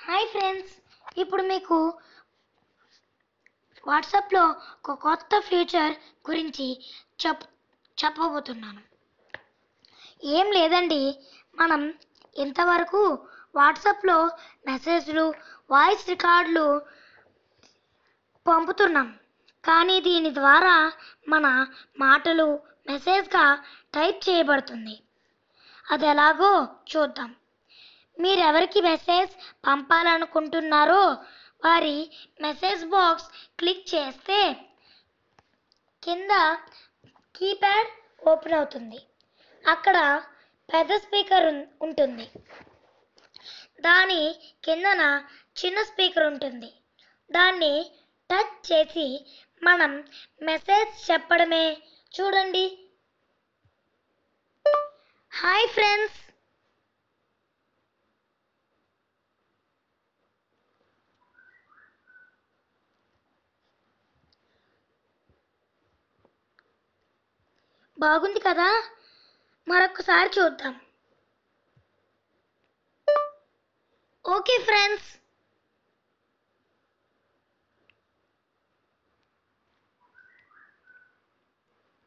Hi friends, ఇప్పుడు మీకు వాట్సాప్లో ఒక కొత్త ఫీచర్ గురించి చెప్పబోతున్నాను. ఏం లేదండి, మనం ఇంతవరకు వాట్సాప్లో మెసేజ్లు, వాయిస్ రికార్డులు పంపుతున్నాం. కానీ దీని ద్వారా మన మాటలు మెసేజ్గా టైప్ చేయబడుతుంది. అది ఎలాగో చూద్దాం. మీరెవరికి మెసేజ్ పంపాలనుకుంటున్నారో వారి మెసేజ్ బాక్స్ క్లిక్ చేస్తే కింద కీప్యాడ్ ఓపెన్ అవుతుంది. అక్కడ పెద్ద స్పీకర్ ఉంటుంది. దాని కిందన చిన్న స్పీకర్ ఉంటుంది. దాన్ని టచ్ చేసి మనం మెసేజ్ చెప్పడమే. చూడండి. హాయ్ ఫ్రెండ్స్, బాగుంది కదా. మరొకసారి చూద్దాం. Okay friends,